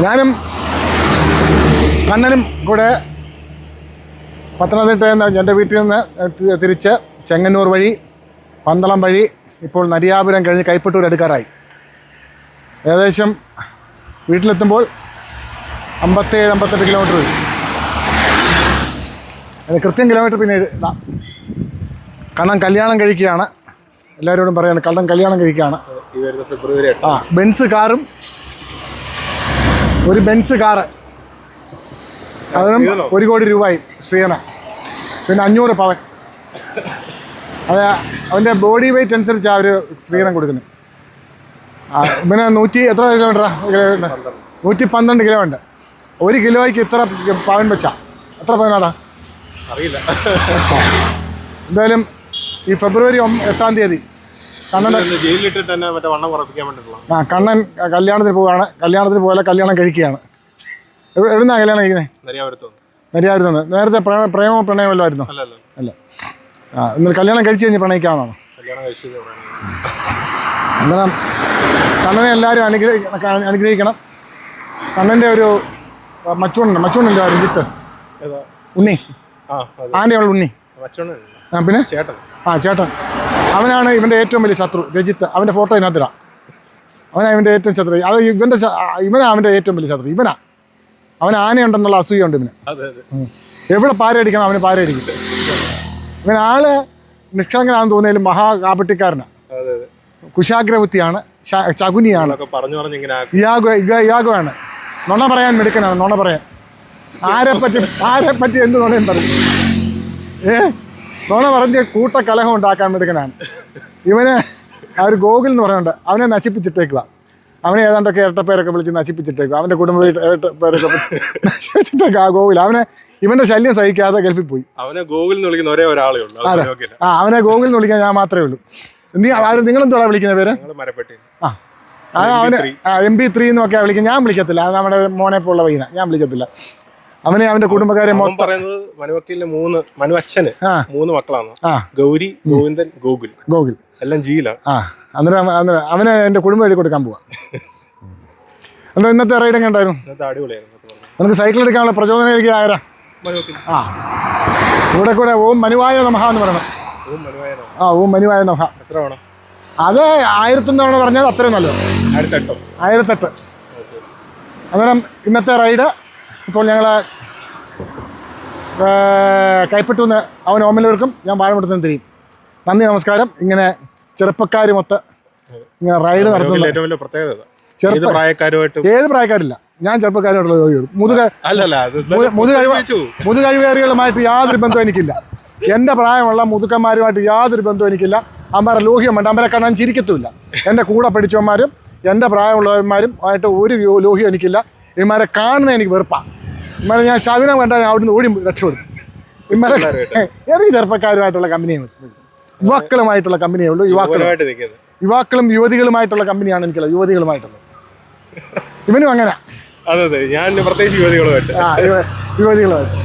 ഞാനും കണ്ണനും കൂടെ പത്തനംതിട്ടയിൽ നിന്ന് എൻ്റെ വീട്ടിൽ നിന്ന് തിരിച്ച് ചെങ്ങന്നൂർ വഴി പന്തളം വഴി ഇപ്പോൾ നരിയാപുരം കഴിഞ്ഞ് കൈപ്പട്ടൂർ എടുക്കാറായി. ഏകദേശം വീട്ടിലെത്തുമ്പോൾ 57-58 കിലോമീറ്റർ വരും. അത് കൃത്യം കിലോമീറ്റർ പിന്നെ ഇടാം. കണ്ണൻ കല്യാണം കഴിക്കുകയാണ്. എല്ലാവരോടും പറയാണ് കണ്ണൻ കല്യാണം കഴിക്കുകയാണ്. ബെൻസ് കാറും ഒരു ബെൻസ് കാറ് അതിനും 1 കോടി രൂപയും ശ്രീധന, പിന്നെ 500 പവൻ. അത് അവൻ്റെ ബോഡി വെയ്റ്റ് അനുസരിച്ചാണ് അവർ ശ്രീധനം കൊടുക്കുന്നത്. പിന്നെ 100 എത്ര കിലോമീറ്ററാ? 112 കിലോ ഉണ്ട്. 1 കിലോയ്ക്ക് ഇത്ര പവൻ വെച്ചാ എത്ര പവനാടാ അറിയില്ല. എന്തായാലും ഈ ഫെബ്രുവരി 8-ാം തീയതി കണ്ണൻ ജയിലിലിട്ടിട്ട് തന്നെ മറ്റേ വണ്ണം കുറപ്പിക്കാൻ വേണ്ടിയിട്ടുള്ള കണ്ണൻ കല്യാണത്തിന് പോവുകയാണ്. കല്യാണത്തിന് പോലെ കല്യാണം കഴിക്കുകയാണ്. എവിടുന്നാണ് കല്യാണം കഴിക്കുന്നത്? നരിയാപുരത്തുനിന്ന്. നേരത്തെ പ്രേമോ പ്രണയമല്ലോ ആയിരുന്നു? അല്ല. ഇന്നലെ കല്യാണം കഴിച്ച് കഴിഞ്ഞ് പ്രണയിക്കാമെന്നാണ്. അന്നേരം കണ്ണനെ എല്ലാവരും അനുഗ്രഹിക്കണം. കണ്ണൻ്റെ ഒരു മച്ചൂണല്ലോ രഞ്ജിത്ത് ഉണ്ണി, ആനയുള്ള ഉണ്ണി. പിന്നെ ചേട്ടൻ അവനാണ് ഇവൻ്റെ ഏറ്റവും വലിയ ശത്രു. രഞ്ജിത്ത് അവൻ്റെ ഫോട്ടോ ഇതിനകത്തിടാം. അവനാണ് ഇവൻ്റെ ഏറ്റവും ശത്രു. അത് ഇവനാണ് അവൻ്റെ ഏറ്റവും വലിയ ശത്രു. അവൻ ആനയുണ്ടെന്നുള്ള അസൂയുണ്ട് ഇവന്. എവിടെ പാരയടിക്കണം അവന് പാരയടിക്കും. ഇവൻ ആള് നിഷ്കളങ്കനാണെന്ന് തോന്നിയാലും മഹാകാപട്ടിക്കാരനാണ്. കുശാഗ്രവൃത്തിയാണ്, ശകുനിയാണ്, യാഗമാണ്. നുണ പറയാൻ മിടുക്കനാണ്. നുണ പറയാൻ ആരെപ്പറ്റി എന്ത് നുണയും പറയും. നുണ പറഞ്ഞ് കൂട്ടക്കലഹം ഉണ്ടാക്കാൻ മിടുക്കനാണ് ഇവന്. ആ ഒരു ഗോകുൽ എന്ന് പറയുന്നുണ്ട്, അവനെ നശിപ്പിച്ചിട്ടേക്കുക. അവനെ ഏതാണ്ടൊക്കെ ഇരട്ടപ്പേരൊക്കെ വിളിച്ച് നശിപ്പിച്ചിട്ടേക്കുക. അവൻ്റെ കുടുംബ പേരൊക്കെ നശിപ്പിച്ചിട്ടേക്കുക ആ ഗോകുൽ. ഇവന്റെ ശല്യം സഹിക്കാതെ ഗൾഫിൽ പോയി. അവനെ ഗോകുൽ എന്ന് വിളിക്കുന്ന ഒരേ ഒരാളേ ഉള്ളൂ. അവനെ ഗോകുൽ എന്ന് വിളിക്കാൻ ഞാൻ മാത്രമേ ഉള്ളൂ. നിങ്ങളെന്തോടാ വിളിക്കുന്ന പേര്? അവന് MP3 എന്നൊക്കെ വിളിക്കും. ഞാൻ വിളിക്കത്തില്ല. അത് നമ്മുടെ മോനെ പോലുള്ള പയ്യന, ഞാൻ വിളിക്കത്തില്ല. അവനെ അവന്റെ കുടുംബക്കാരെ പറയുന്നത് മനുവക്കലിന് 3 മക്കളാണ്. ഗൗരി, ഗോവിന്ദൻ, ഗോകുൽ എല്ലാം ജിയിലാണ്. അന്നേരം അവനെ എൻ്റെ കുടുംബം എഴുതി കൊടുക്കാൻ പോവാ. എന്താ ഇന്നത്തെ റൈഡ് എങ്ങനെ ഉണ്ടായിരുന്നു? അടിപൊളിയായിരുന്നു. നമുക്ക് സൈക്കിൾ എടുക്കാനുള്ള പ്രചോദനം എനിക്ക് ആരാ? കൂടെ ഓം മനുവായ നമഃ എന്ന് പറയണം. ഓം മനുവായ നമഃ. അത് 1001 തവണ പറഞ്ഞാൽ അത്രയും നല്ലത്. 1008. അന്നേരം ഇന്നത്തെ റൈഡ് ഇപ്പോൾ ഞങ്ങൾ കൈപ്പറ്റൂന്ന് അവൻ ഓമലൂർക്കും ഞാൻ വാഴമുട്ടത്തുനിന്ന് തിരിയും. നന്ദി, നമസ്കാരം. ഇങ്ങനെ ചെറുപ്പക്കാരുമൊത്ത് ഇങ്ങനെ റൈഡ് നടത്തുന്നത് ഏത് പ്രായക്കാരില്ല. ഞാൻ ചെറുപ്പക്കാരുമായിട്ടുള്ള ജോലിയുള്ളൂ. മുതുകഴിവേറികളുമായിട്ട് യാതൊരു ബന്ധവും എനിക്കില്ല. എൻ്റെ പ്രായമുള്ള മുതുക്കന്മാരുമായിട്ട് യാതൊരു ബന്ധവും എനിക്കില്ല. അമ്മമാരെ ലോഹ്യം വേണ്ട, അമ്മരെ കാണാൻ ചിരിക്കത്തുമില്ല. എൻ്റെ കൂടെ പഠിച്ചവന്മാരും എൻ്റെ പ്രായമുള്ളവന്മാരും ആയിട്ട് ഒരു ലോഹ്യം എനിക്കില്ല. ഇവന്മാരെ കാണുന്നത് എനിക്ക് വെറുപ്പാണ്. ഇവന്മാരെ ഞാൻ ശകുനം കണ്ടാൽ ഞാൻ അവിടുന്ന് ഓടി രക്ഷപ്പെടും. ഇവന്മാരെ എനിക്ക് ചെറുപ്പക്കാരുമായിട്ടുള്ള കമ്പനിയാണ്, യുവാക്കളുമായിട്ടുള്ള കമ്പനിയേ ഉള്ളൂ. യുവാക്കളും യുവതികളുമായിട്ടുള്ള കമ്പനിയാണ് എനിക്കുള്ളത്. യുവതികളുമായിട്ടുള്ളത് ഇവനും അങ്ങനെ. ഞാൻ പ്രത്യേകിച്ച് യുവതികളുമായിട്ട്. യുവതികളുമായിട്ട്